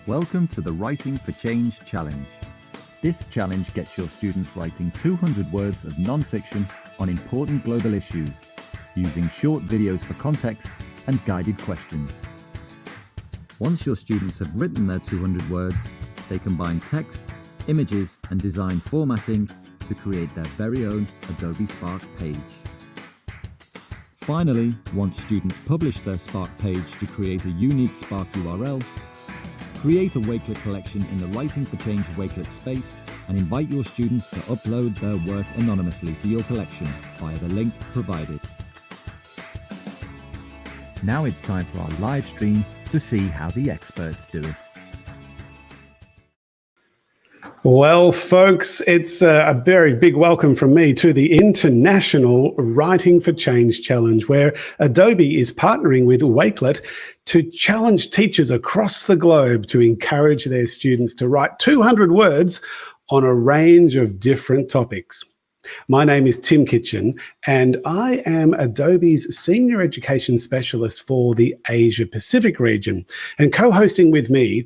Welcome to the Writing for Change Challenge. This challenge gets your students writing 200 words of non-fiction on important global issues, using short videos for context and guided questions. Once your students have written their 200 words, they combine text, images, and design formatting to create their very own Adobe Spark page. Finally, once students publish their Spark page to create a unique Spark URL, create a Wakelet collection in the Writing for Change Wakelet space and invite your students to upload their work anonymously to your collection via the link provided. Now it's time for our live stream to see how the experts do it. Well, folks, it's a very big welcome from me to the International Writing for Change Challenge, where Adobe is partnering with Wakelet to challenge teachers across the globe to encourage their students to write 200 words on a range of different topics. My name is Tim Kitchen, and I am Adobe's Senior Education Specialist for the Asia Pacific region. And co-hosting with me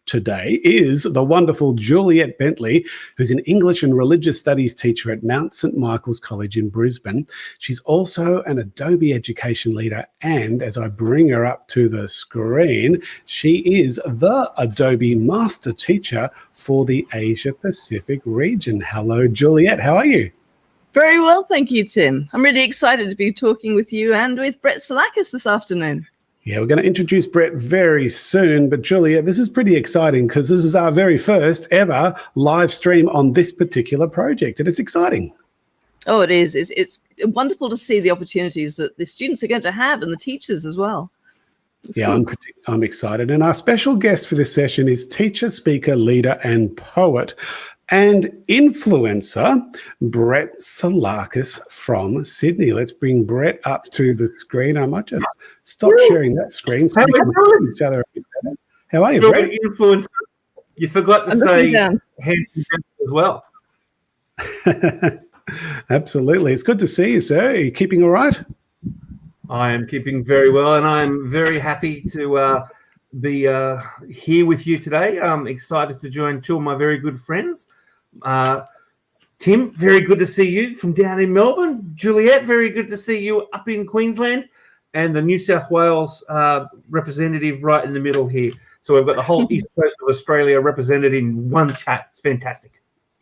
today is the wonderful Juliet Bentley, who's an English and Religious Studies teacher at Mount St Michael's College in Brisbane. She's also an Adobe education leader, and as I bring her up to the screen, she is the Adobe Master Teacher for the Asia Pacific region. Hello, Juliet. How are you? Very well, thank you, Tim. I'm really excited to be talking with you and with Brett Salakas this afternoon. Yeah, we're going to introduce Brett very soon, but Juliet, this is pretty exciting because this is our very first ever live stream on this particular project, and it's exciting. Oh, it is. It's wonderful to see the opportunities that the students are going to have and the teachers as well. Yeah, cool. I'm excited. And our special guest for this session is teacher, speaker, leader, and poet and influencer, Brett Salakas from Sydney. Let's bring Brett up to the screen. I might just stop sharing that screen so we can see each other a bit better. How are you, Brett? Influencer. You forgot to say handsome as well. Absolutely. It's good to see you, sir. Are you keeping all right? I am keeping very well, and I'm very happy to be here with you today. I'm excited to join two of my very good friends. Tim, very good to see you from down in Melbourne. Juliet, very good to see you up in Queensland. And the New South Wales representative right in the middle here. So we've got the whole east coast of Australia represented in one chat. It's fantastic.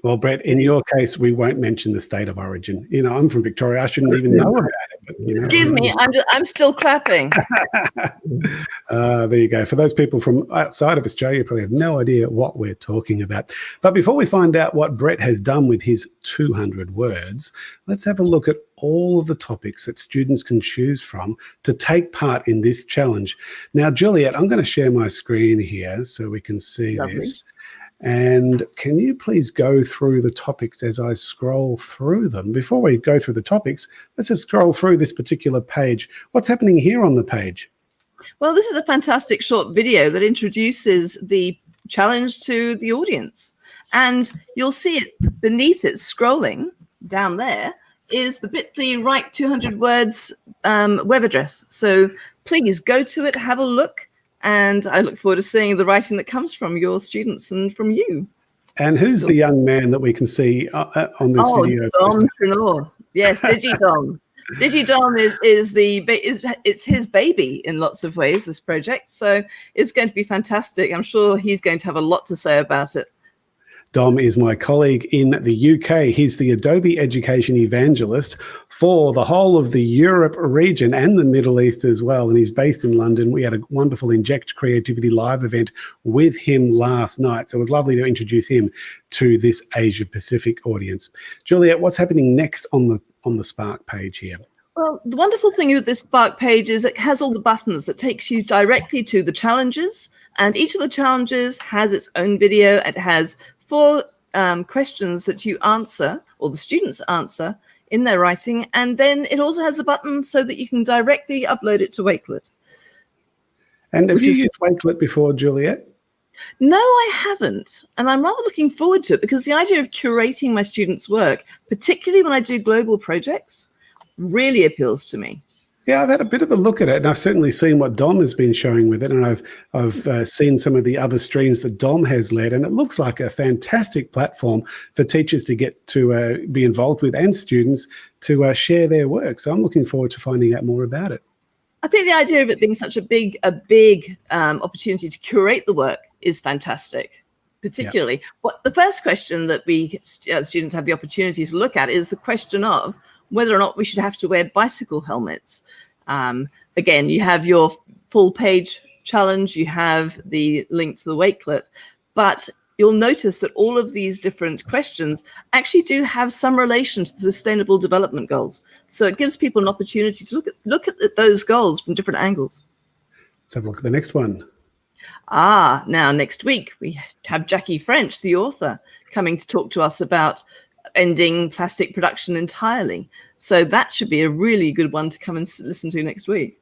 Well, Brett, in your case, we won't mention the state of origin. You know, I'm from Victoria. I shouldn't even know about it. But, you know. Excuse me, I'm still clapping. There you go. For those people from outside of Australia, you probably have no idea what we're talking about. But before we find out what Brett has done with his 200 words, let's have a look at all of the topics that students can choose from to take part in this challenge. Now, Juliet, I'm going to share my screen here so we can see this. And can you please go through the topics as I scroll through them? Before we go through the topics, let's just scroll through this particular page. What's happening here on the page? Well, this is a fantastic short video that introduces the challenge to the audience. And you'll see it beneath it, scrolling down there, is the bit.ly write 200 words web address. So please go to it, have a look. And I look forward to seeing the writing that comes from your students and from you. And who's the young man that we can see on this video? Dom Trenor. Yes, DigiDom. DigiDom is his baby in lots of ways, this project. So it's going to be fantastic. I'm sure he's going to have a lot to say about it. Dom is my colleague in the UK. He's the Adobe Education Evangelist for the whole of the Europe region and the Middle East as well. And he's based in London. We had a wonderful Inject Creativity live event with him last night. So it was lovely to introduce him to this Asia Pacific audience. Juliet, what's happening next on the Spark page here? Well, the wonderful thing with this Spark page is it has all the buttons that takes you directly to the challenges. And each of the challenges has its own video. It has 4 questions that you answer, or the students answer, in their writing. And then it also has the button so that you can directly upload it to Wakelet. And have you used Wakelet before, Juliet? No, I haven't. And I'm rather looking forward to it because the idea of curating my students' work, particularly when I do global projects, really appeals to me. Yeah, I've had a bit of a look at it, and I've certainly seen what Dom has been showing with it, and I've seen some of the other streams that Dom has led, and it looks like a fantastic platform for teachers to get to be involved with, and students to share their work. So I'm looking forward to finding out more about it. I think the idea of it being such a big opportunity to curate the work is fantastic. Particularly, what the first question that we students have the opportunity to look at is the question of whether or not we should have to wear bicycle helmets. Again, you have your full page challenge, you have the link to the Wakelet, but you'll notice that all of these different questions actually do have some relation to the Sustainable Development Goals. So it gives people an opportunity to look at those goals from different angles. Let's have a look at the next one. Now next week we have Jackie French, the author, coming to talk to us about ending plastic production entirely. So that should be a really good one to come and listen to next week.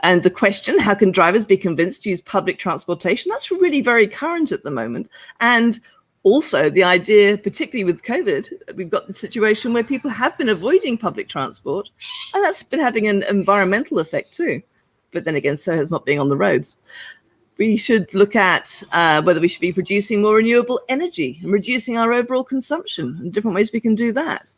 And the question, how can drivers be convinced to use public transportation? That's really very current at the moment. And also the idea, particularly with COVID, we've got the situation where people have been avoiding public transport, and that's been having an environmental effect too. But then again, so has not being on the roads. We should look at whether we should be producing more renewable energy and reducing our overall consumption, and different ways we can do that.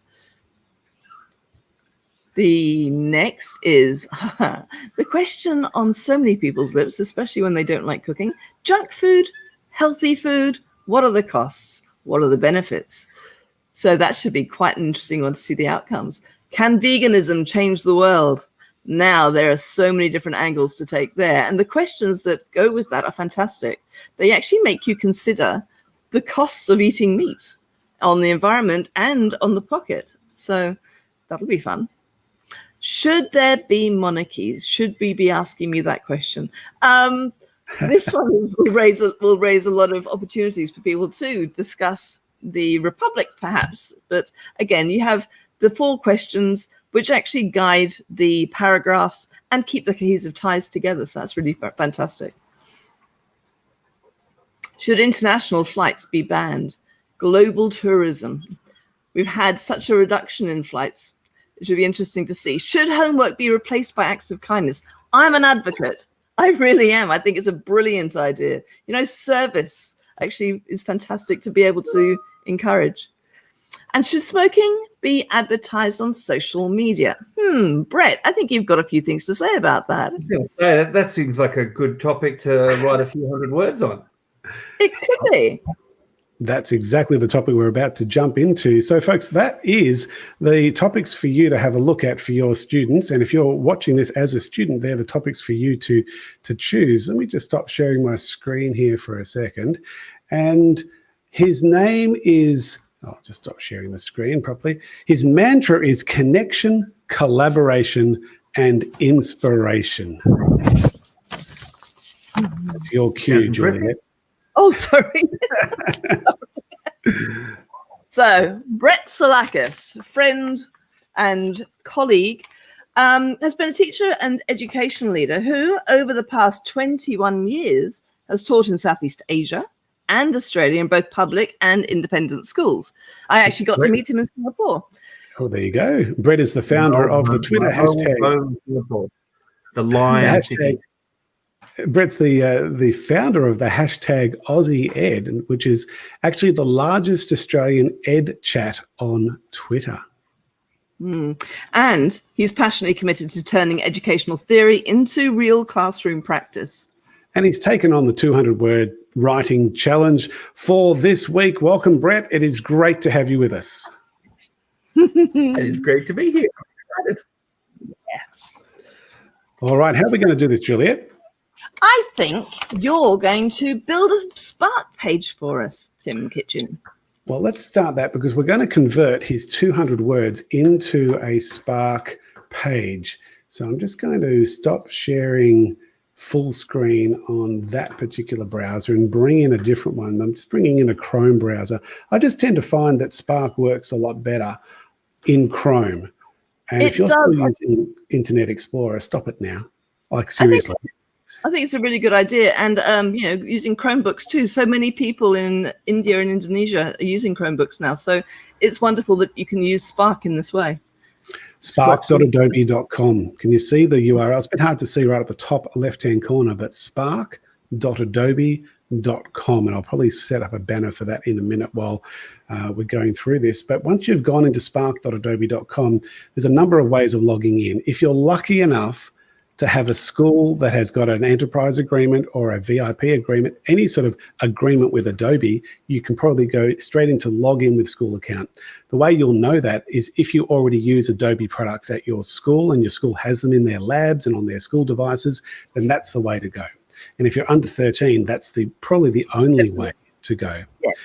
The next is the question on so many people's lips, especially when they don't like cooking: junk food, healthy food, what are the costs? What are the benefits? So that should be quite an interesting one to see the outcomes. Can veganism change the world? Now, there are so many different angles to take there. And the questions that go with that are fantastic. They actually make you consider the costs of eating meat on the environment and on the pocket. So that'll be fun. Should there be monarchies? Should we be asking me that question? This one will raise a lot of opportunities for people to discuss the Republic, perhaps. But again, you have the 4 questions which actually guide the paragraphs and keep the cohesive ties together. So that's really fantastic. Should international flights be banned? Global tourism. We've had such a reduction in flights. It should be interesting to see. Should homework be replaced by acts of kindness? I'm an advocate. I really am. I think it's a brilliant idea. You know, service actually is fantastic to be able to encourage. And should smoking be advertised on social media? Brett, I think you've got a few things to say about that. I was going to say, that seems like a good topic to write a few hundred words on. It could be. That's exactly the topic we're about to jump into. So, folks, that is the topics for you to have a look at for your students. And if you're watching this as a student, they're the topics for you to choose. Let me just stop sharing my screen here for a second. And his name is... I'll just stop sharing the screen properly. His mantra is connection, collaboration, and inspiration. That's your cue, Juliet. Oh, sorry. So, Brett Salakas, friend and colleague, has been a teacher and education leader who, over the past 21 years, has taught in Southeast Asia and Australia in both public and independent schools. I actually got to meet him in Singapore. Oh, there you go. Brett is the founder of the Twitter hashtag. The Lion City. Brett's the founder of the hashtag Aussie Ed, which is actually the largest Australian ed chat on Twitter. And he's passionately committed to turning educational theory into real classroom practice. And he's taken on the 200-word writing challenge for this week. Welcome, Brett. It is great to have you with us. It is great to be here. I'm excited. Yeah. All right. How are we going to do this, Juliet? I think you're going to build a Spark page for us, Tim Kitchen. Well, let's start that because we're going to convert his 200 words into a Spark page. So I'm just going to stop sharing full screen on that particular browser and bring in a different one. I'm just bringing in a Chrome browser. I just tend to find that Spark works a lot better in Chrome. And if you're still using Internet Explorer, stop it now. Like, seriously. I think it's a really good idea. And, using Chromebooks too. So many people in India and Indonesia are using Chromebooks now. So it's wonderful that you can use Spark in this way. Spark.adobe.com. Can you see the URL? It's a bit hard to see right at the top left-hand corner, but spark.adobe.com. And I'll probably set up a banner for that in a minute while we're going through this. But once you've gone into spark.adobe.com, there's a number of ways of logging in. If you're lucky enough to have a school that has got an enterprise agreement or a VIP agreement, any sort of agreement with Adobe, you can probably go straight into login with school account. The way you'll know that is if you already use Adobe products at your school and your school has them in their labs and on their school devices, then that's the way to go. And if you're under 13, that's probably the only way to go. Yes.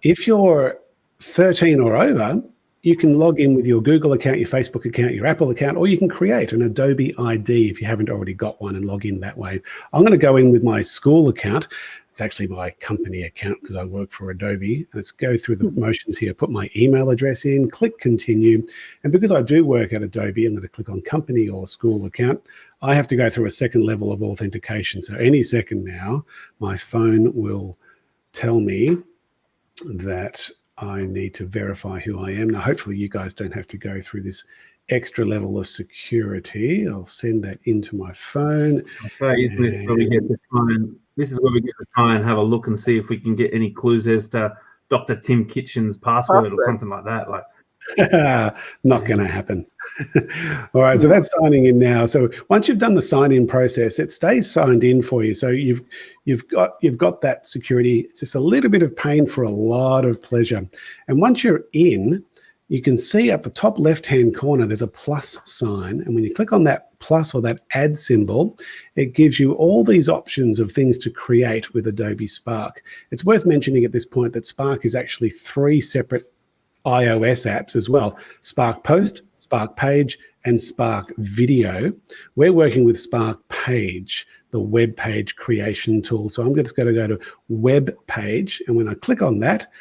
If you're 13 or over, you can log in with your Google account, your Facebook account, your Apple account, or you can create an Adobe ID if you haven't already got one and log in that way. I'm going to go in with my school account. It's actually my company account because I work for Adobe. Let's go through the motions here, put my email address in, click continue. And because I do work at Adobe, I'm going to click on company or school account. I have to go through a second level of authentication. So any second now, my phone will tell me that I need to verify who I am. Now, hopefully you guys don't have to go through this extra level of security. I'll send that into my phone. So this is where we get to try and have a look and see if we can get any clues as to Dr. Tim Kitchen's password or something like that. Not going to happen. All right, so that's signing in now. So once you've done the sign-in process, it stays signed in for you. So you've got that security. It's just a little bit of pain for a lot of pleasure. And once you're in, you can see at the top left-hand corner, there's a plus sign. And when you click on that plus or that add symbol, it gives you all these options of things to create with Adobe Spark. It's worth mentioning at this point that Spark is actually 3 separate iOS apps as well: Spark Post, Spark Page, and Spark Video. We're working with Spark Page, the web page creation tool. So I'm just going to go to web page, and when I click on that,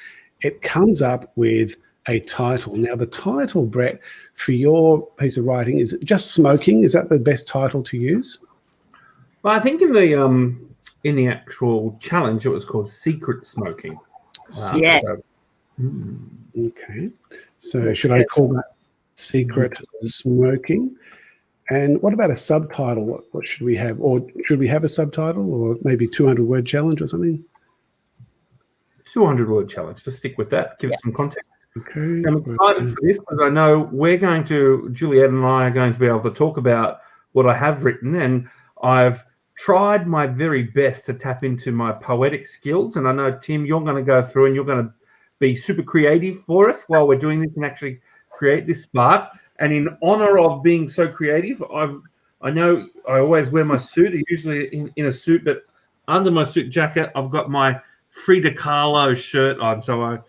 it comes up with a title. Now the title, Brett, for your piece of writing, is it just smoking? Is that the best title to use? Well, I think in the actual challenge, it was called secret smoking. Yes. Okay, so should I call that secret smoking? And what about a subtitle? What should we have? Or should we have a subtitle, or maybe 200-word challenge or something? 200-word challenge. Just stick with that. Give it some context. Okay. I'm excited for this because I know Juliet and I are going to be able to talk about what I have written, and I've tried my very best to tap into my poetic skills. And I know, Tim, you're going to go through and you're going to be super creative for us while we're doing this and actually create this spark. And in honor of being so creative, I know I always wear my suit, usually in a suit, but under my suit jacket, I've got my Frida Kahlo shirt on. So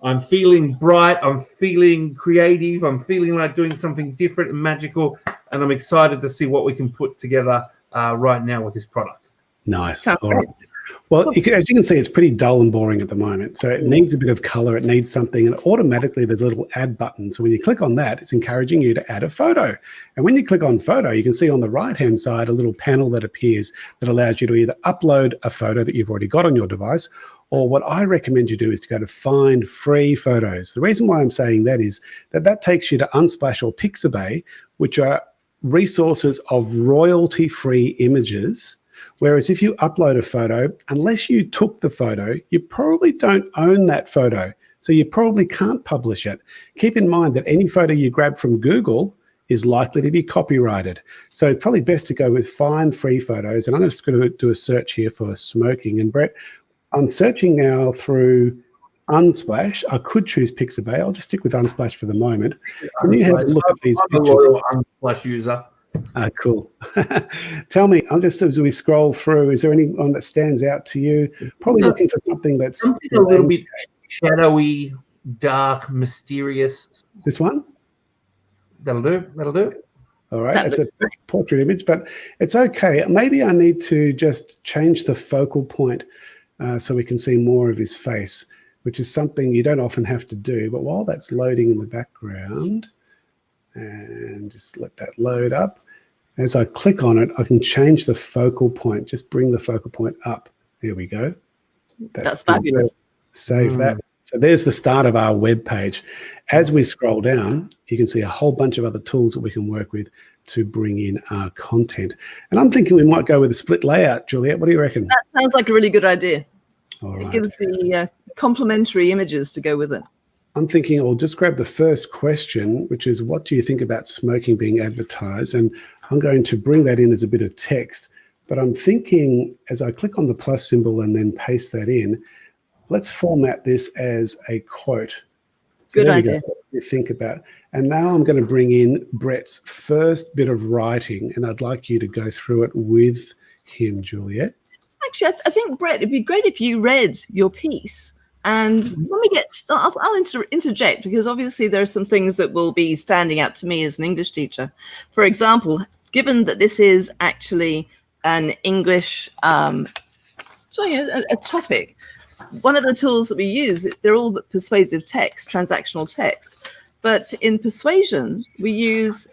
I'm feeling bright, I'm feeling creative, I'm feeling like doing something different and magical, and I'm excited to see what we can put together right now with this product. Nice. All right. Well, as you can see, it's pretty dull and boring at the moment. So it needs a bit of color. It needs something. And automatically, there's a little add button. So when you click on that, it's encouraging you to add a photo. And when you click on photo, you can see on the right-hand side a little panel that appears that allows you to either upload a photo that you've already got on your device, or what I recommend you do is to go to find free photos. The reason why I'm saying that is that takes you to Unsplash or Pixabay, which are resources of royalty-free images. Whereas if you upload a photo, unless you took the photo, you probably don't own that photo. So you probably can't publish it. Keep in mind that any photo you grab from Google is likely to be copyrighted. So it's probably best to go with find free photos. And I'm just going to do a search here for smoking. And Brett, I'm searching now through Unsplash. I could choose Pixabay. I'll just stick with Unsplash for the moment. Can you have a look at these pictures? I'm a loyal Unsplash user. Cool. Tell me, as we scroll through, is there anyone that stands out to you? Probably looking for something that's something a little bit shadowy, dark, mysterious. This one? That'll do. All right. It's a portrait image, but it's okay. Maybe I need to just change the focal point so we can see more of his face, which is something you don't often have to do. But while that's loading in the background, and just let that load up. As I click on it, I can change the focal point. Just bring the focal point up. There we go. That's fabulous. Save that. So there's the start of our web page. As we scroll down, you can see a whole bunch of other tools that we can work with to bring in our content. And I'm thinking we might go with a split layout, Juliet. What do you reckon? That sounds like a really good idea. All right. It gives the complementary images to go with it. I'm thinking I'll just grab the first question, which is, what do you think about smoking being advertised? And I'm going to bring that in as a bit of text. But I'm thinking, as I click on the plus symbol and then paste that in, let's format this as a quote. So Good there idea. you go, you think about. And now I'm going to bring in Brett's first bit of writing, and I'd like you to go through it with him, Juliet. Actually, I think, Brett, it'd be great if you read your piece. And when we get, I'll interject, because obviously there are some things that will be standing out to me as an English teacher. For example, given that this is actually an English a topic, one of the tools that we use, they're all persuasive text, transactional text. But in persuasion, we use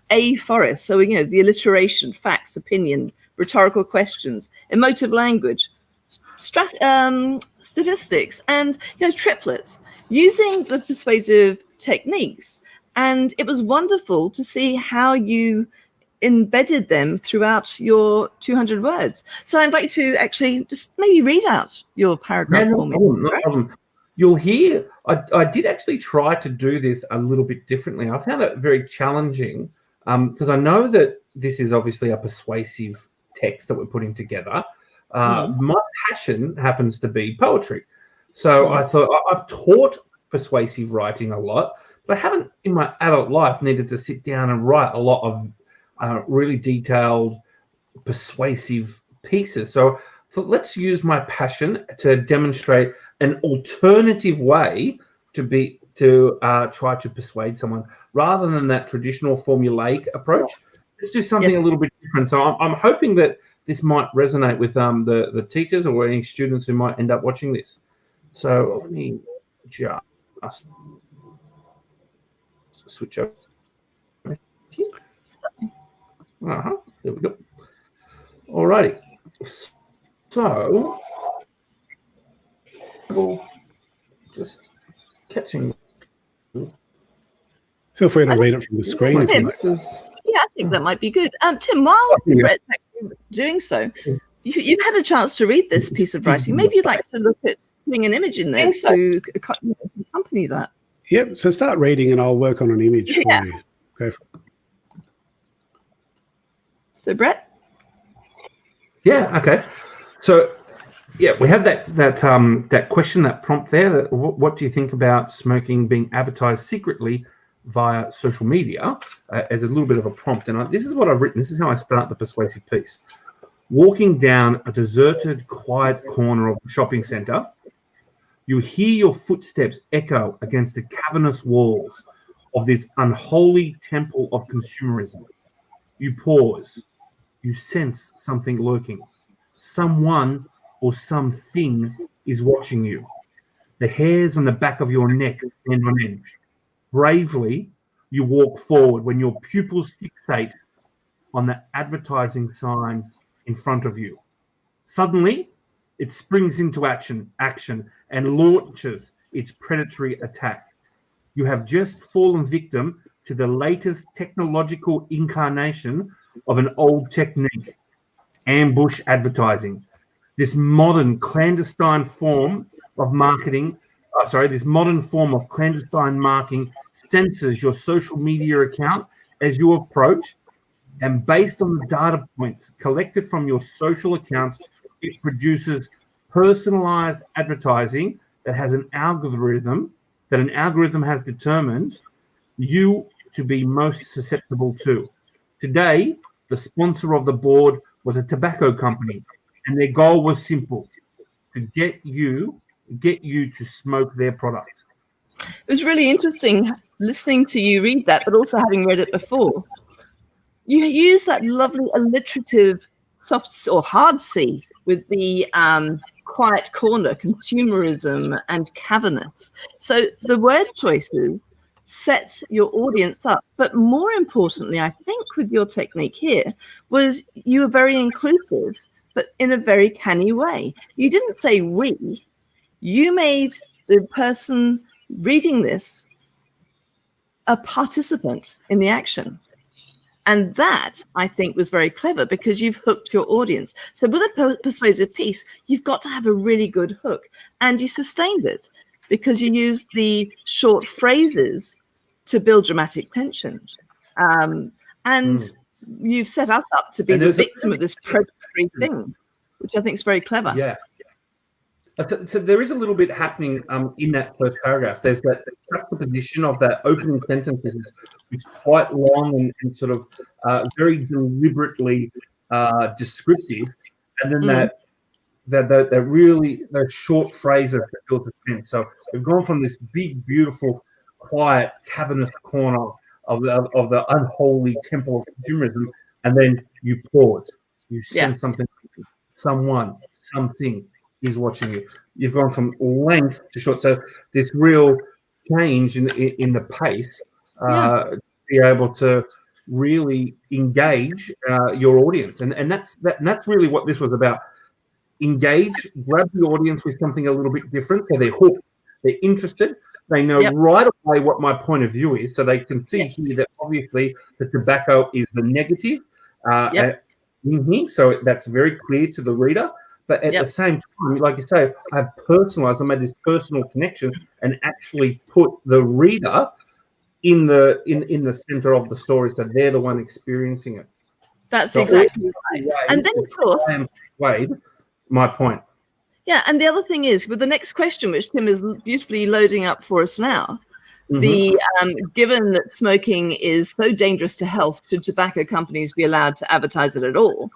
a forest. So the alliteration, facts, opinion, rhetorical questions, emotive language, statistics, and triplets, using the persuasive techniques. And it was wonderful to see how you embedded them throughout your 200 words. So I invite you to actually just maybe read out your paragraph for me. No problem. You'll hear, I did actually try to do this a little bit differently. I found it very challenging because I know that this is obviously a persuasive text that we're putting together. My passion happens to be poetry. So I thought, I've taught persuasive writing a lot, but I haven't in my adult life needed to sit down and write a lot of really detailed persuasive pieces. So let's use my passion to demonstrate an alternative way to try to persuade someone rather than that traditional formulaic approach. Let's do something a little bit different. So I'm hoping that this might resonate with the teachers or any students who might end up watching this. So let me just switch over. There we go. All righty. So just catching. Feel free to read it from the screen. If you like. Yeah, I think that might be good. Tim, while Brett's actually doing so, you've had a chance to read this piece of writing. Maybe you'd like to look at putting an image in there to accompany that. Yep. So start reading, and I'll work on an image for you. Go for it. So, Brett? Yeah, okay. So, yeah, we have that question, that prompt there. What do you think about smoking being advertised secretly via social media as a little bit of a prompt? And this is what I've written. This is how I start the persuasive piece. Walking down a deserted, quiet corner of a shopping centre, you hear your footsteps echo against the cavernous walls of this unholy temple of consumerism. You pause. You sense something lurking. Someone or something is watching you. The hairs on the back of your neck stand on edge. Bravely, you walk forward when your pupils fixate on the advertising sign in front of you. Suddenly, it springs into action and launches its predatory attack. You have just fallen victim to the latest technological incarnation of an old technique, ambush advertising. This modern clandestine form of marketing, censors your social media account as you approach, and based on the data points collected from your social accounts, it produces personalized advertising that an algorithm has determined you to be most susceptible to. Today, the sponsor of the board was a tobacco company, and their goal was simple: to get you to smoke their product. It was really interesting listening to you read that, but also having read it before. You use that lovely alliterative soft or hard C with the quiet corner, consumerism, and cavernous. So the word choices set your audience up. But more importantly, I think with your technique here was you were very inclusive, but in a very canny way. You didn't say we. You made the person reading this a participant in the action. And that, I think, was very clever because you've hooked your audience. So with a persuasive piece, you've got to have a really good hook, and you sustained it because you used the short phrases to build dramatic tension. And you've set us up to be the victim of this predatory thing, which I think is very clever. Yeah. So there is a little bit happening in that first paragraph. There's that juxtaposition of that opening sentences, which is quite long and sort of very deliberately descriptive, and then that really those short phrases that build the tense. So we've gone from this big, beautiful, quiet, cavernous corner of the unholy temple of consumerism, and then you pause. You send something, someone, something is watching you. You've gone from length to short. So this real change in the pace to be able to really engage your audience, and that's really what this was about. Engage, grab the audience with something a little bit different, so they're hooked, they're interested, they know right away what my point of view is, so they can see here that obviously the tobacco is the negative in here, so that's very clear to the reader. But at the same time, like you say, I've personalized, I made this personal connection and actually put the reader in the center of the story, so they're the one experiencing it. That's exactly right. And then, of course, my point. Yeah, and the other thing is, with the next question, which Tim is beautifully loading up for us now, the given that smoking is so dangerous to health, should tobacco companies be allowed to advertise it at all?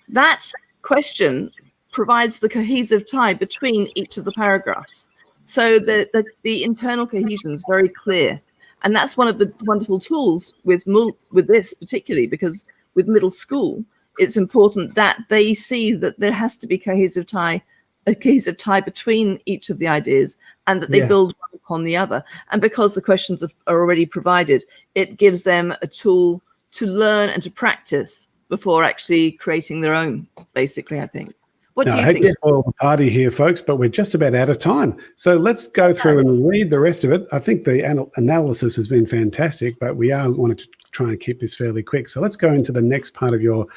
That question provides the cohesive tie between each of the paragraphs, so that the internal cohesion is very clear. And that's one of the wonderful tools with this particularly, because with middle school, it's important that they see that there has to be a cohesive tie between each of the ideas, and that they build one upon the other. And because the questions are already provided, it gives them a tool to learn and to practice before actually creating their own, basically, I think. What do you think? I hate to spoil the party here, folks, but we're just about out of time. So let's go through and read the rest of it. I think the analysis has been fantastic, but we wanted to try and keep this fairly quick. So let's go into the next part of your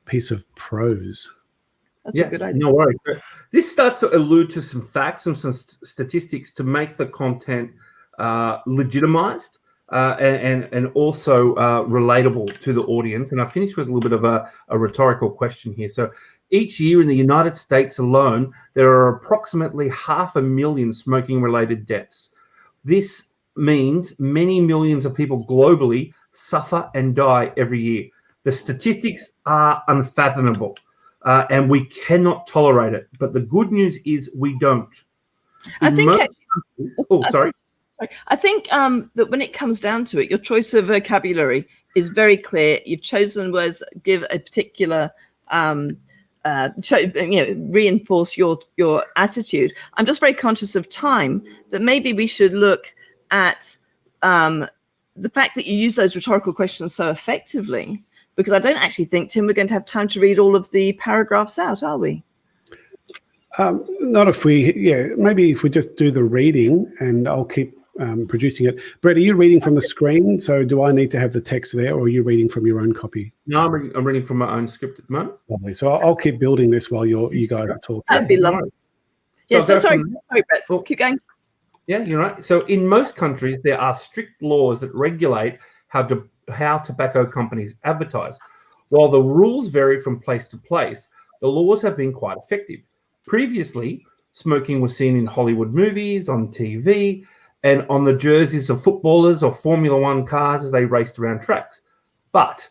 piece of prose. That's a good idea. No worries. This starts to allude to some facts and some statistics to make the content legitimized and also relatable to the audience. And I finished with a little bit of a rhetorical question here. So each year in the United States alone, there are approximately 500,000 smoking-related deaths. This means many millions of people globally suffer and die every year. The statistics are unfathomable, and we cannot tolerate it. But the good news is we don't. I think that when it comes down to it, your choice of vocabulary is very clear. You've chosen words that give a particular reinforce your attitude. I'm just very conscious of time, that maybe we should look at the fact that you use those rhetorical questions so effectively, because I don't actually think, Tim, we're going to have time to read all of the paragraphs out, are we? Not if maybe if we just do the reading, and I'll keep producing it. Brett, are you reading from the screen? So do I need to have the text there, or are you reading from your own copy? No, I'm reading from my own script at the moment. Lovely. So I'll keep building this while you guys are talking. That'd be lovely. Yeah, sorry, Brett. Well, keep going. Yeah, you're right. So in most countries, there are strict laws that regulate how tobacco companies advertise. While the rules vary from place to place, the laws have been quite effective. Previously, smoking was seen in Hollywood movies, on TV, and on the jerseys of footballers or Formula One cars as they raced around tracks. But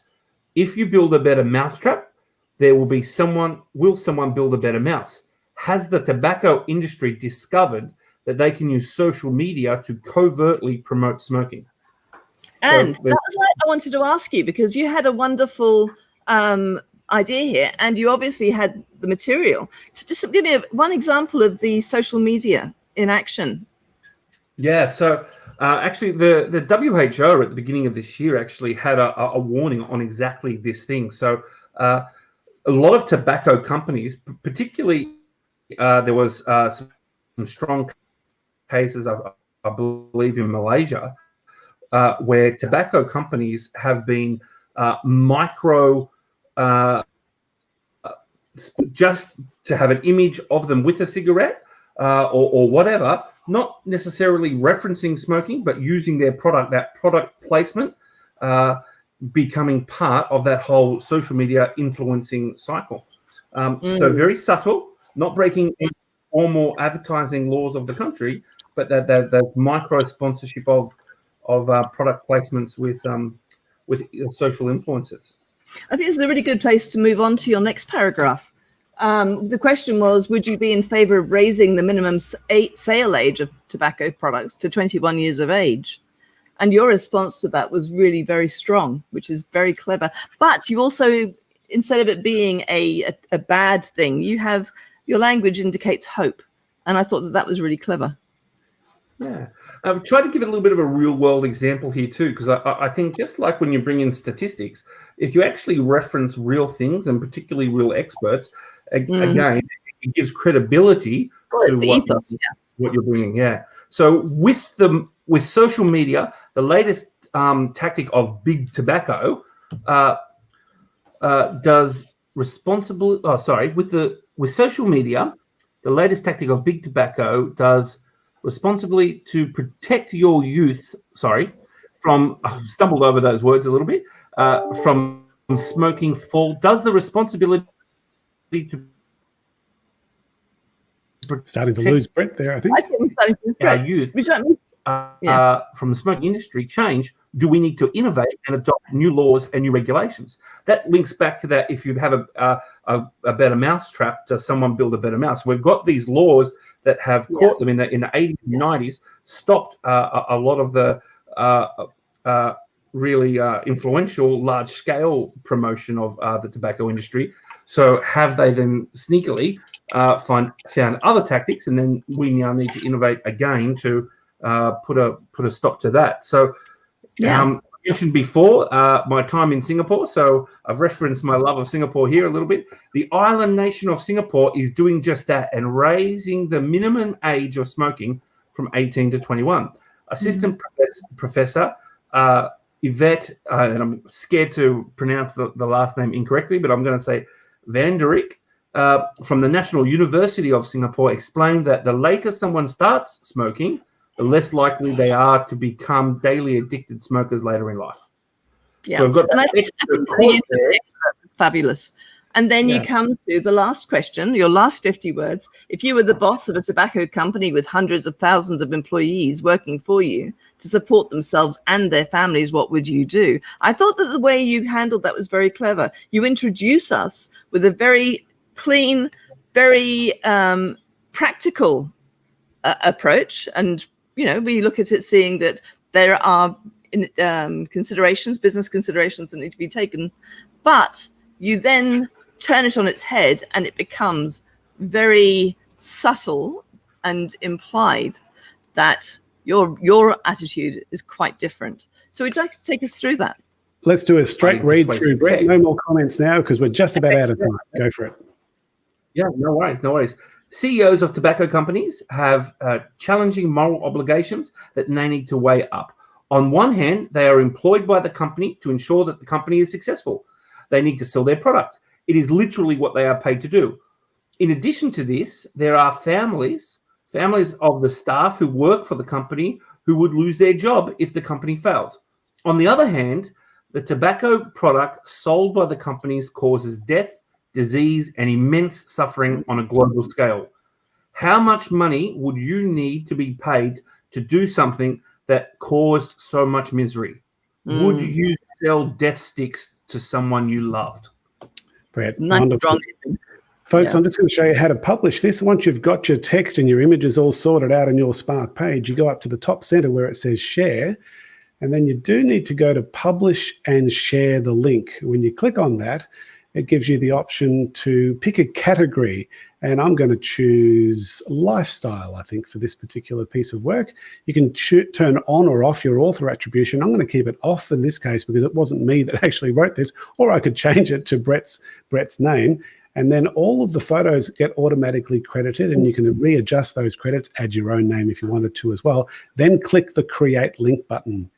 if you build a better mousetrap, will someone build a better mouse? Has the tobacco industry discovered that they can use social media to covertly promote smoking? And that was what I wanted to ask you, because you had a wonderful idea here, and you obviously had the material. So just give me one example of the social media in action. Yeah, so actually the WHO at the beginning of this year actually had a warning on exactly this thing. So a lot of tobacco companies, particularly there was some strong cases, I believe, in Malaysia, where tobacco companies have been just to have an image of them with a cigarette or whatever, not necessarily referencing smoking, but using their product, that product placement, becoming part of that whole social media influencing cycle. So very subtle, not breaking any formal advertising laws of the country, but that micro sponsorship of product placements with social influencers. I think this is a really good place to move on to your next paragraph. The question was, would you be in favor of raising the minimum sale age of tobacco products to 21 years of age? And your response to that was really very strong, which is very clever. But you also, instead of it being a bad thing, your language indicates hope. And I thought that was really clever. Yeah. I've tried to give it a little bit of a real world example here too, because I think just like when you bring in statistics, if you actually reference real things and particularly real experts, again, it gives credibility to what you're bringing. Yeah. So with social media, the latest tactic of big tobacco with social media, the latest tactic of big tobacco does responsibly to protect your youth, from, I've stumbled over those words a little bit, from smoking does the responsibility to starting to lose Brett there, I think. I think we're starting to lose our Brett. youth From the smoking industry change, do we need to innovate and adopt new laws and new regulations? That links back to that. If you have a better mousetrap, does someone build a better mouse? We've got these laws that have caught them in the 80s and 90s, stopped a lot of the really influential large-scale promotion of the tobacco industry. So have they then sneakily found other tactics, and then we now need to innovate again to put a stop to that. So I mentioned before my time in Singapore, so I've referenced my love of Singapore here a little bit. The island nation of Singapore is doing just that and raising the minimum age of smoking from 18 to 21. Assistant Professor Yvette, and I'm scared to pronounce the last name incorrectly, but I'm going to say Van der Rijck, from the National University of Singapore, explained that the later someone starts smoking, the less likely they are to become daily addicted smokers later in life. Yeah, so I've got and I think the use of the expert is fabulous. And then you come to the last question, your last 50 words. If you were the boss of a tobacco company with hundreds of thousands of employees working for you to support themselves and their families, what would you do? I thought that the way you handled that was very clever. You introduce us with a very clean, very practical approach. And, we look at it seeing that there are business considerations that need to be taken. But you then turn it on its head and it becomes very subtle and implied that your attitude is quite different. So would you like to take us through that? Let's do a straight read through, Brett. No more comments now because we're just about out of time. Go for it. Yeah, no worries. CEOs of tobacco companies have challenging moral obligations that they need to weigh up. On one hand, they are employed by the company to ensure that the company is successful. They need to sell their product. It is literally what they are paid to do. In addition to this, there are families of the staff who work for the company who would lose their job if the company failed. On the other hand, the tobacco product sold by the companies causes death, disease, and immense suffering on a global scale. How much money would you need to be paid to do something that caused so much misery? Would you sell death sticks to someone you loved? Brett, wonderful. Folks, I'm just going to show you how to publish this. Once you've got your text and your images all sorted out on your Spark page, you go up to the top center where it says share, and then you do need to go to publish and share the link. When you click on that, it gives you the option to pick a category, and I'm going to choose lifestyle, I think, for this particular piece of work. You can turn on or off your author attribution. I'm going to keep it off in this case because it wasn't me that actually wrote this, or I could change it to Brett's name. and then all of the photos get automatically credited, and you can readjust those credits, add your own name if you wanted to as well. Then click the Create Link button.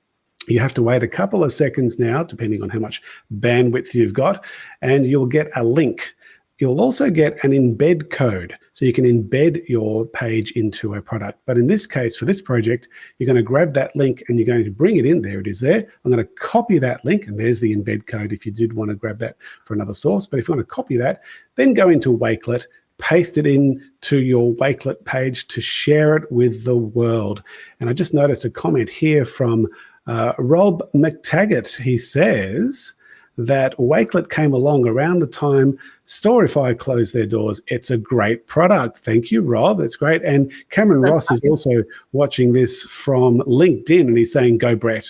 You have to wait a couple of seconds now, depending on how much bandwidth you've got, and you'll get a link. You'll also get an embed code, so you can embed your page into a product. But in this case, for this project, you're going to grab that link and you're going to bring it in. There it is there. I'm going to copy that link, and there's the embed code if you did want to grab that for another source. But if you want to copy that, then go into Wakelet, paste it into your Wakelet page to share it with the world. And I just noticed a comment here from Rob McTaggart. He says that Wakelet came along around the time Storify closed their doors. It's a great product. Thank you, Rob. It's great. And Cameron Ross is also watching this from LinkedIn, and he's saying, "Go, Brett."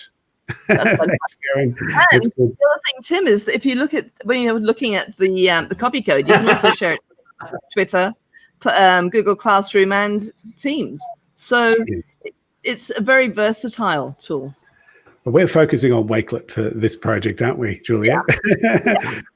That's and the other thing, Tim, is that if you look at when you're looking at the copy code, you can also share it on Twitter, Google Classroom, and Teams. So it's a very versatile tool. We're focusing on Wakelet for this project, aren't we, Juliet?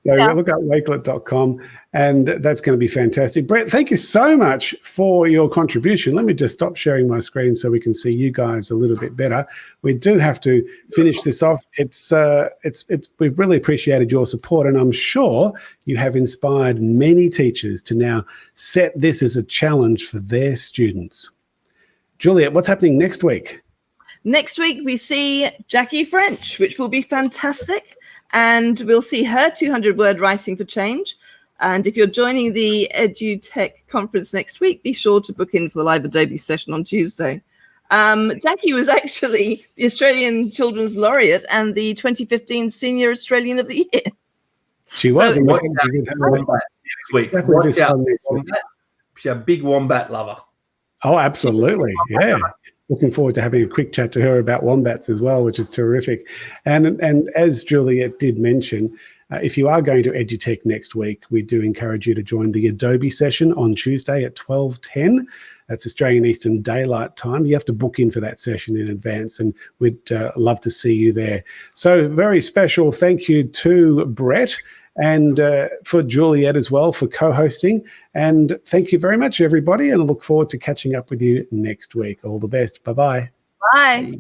Yeah. Look up wakelet.com, and that's going to be fantastic. Brett, thank you so much for your contribution. Let me just stop sharing my screen so we can see you guys a little bit better. We do have to finish this off. We've really appreciated your support, and I'm sure you have inspired many teachers to now set this as a challenge for their students. Juliet, what's happening next week? Next week, we see Jackie French, which will be fantastic. And we'll see her 200-word writing for change. And if you're joining the EduTech conference next week, be sure to book in for the live Adobe session on Tuesday. Jackie was actually the Australian Children's Laureate and the 2015 Senior Australian of the Year. She was. She's a big wombat lover. Oh, absolutely. Yeah. Looking forward to having a quick chat to her about wombats as well, which is terrific. And as Juliet did mention, if you are going to EduTech next week, we do encourage you to join the Adobe session on Tuesday at 12:10. That's Australian Eastern Daylight Time. You have to book in for that session in advance, and we'd love to see you there. So very special thank you to Brett, and for Juliet as well for co-hosting. And thank you very much, everybody, and I look forward to catching up with you next week. All the best. Bye-bye. Bye.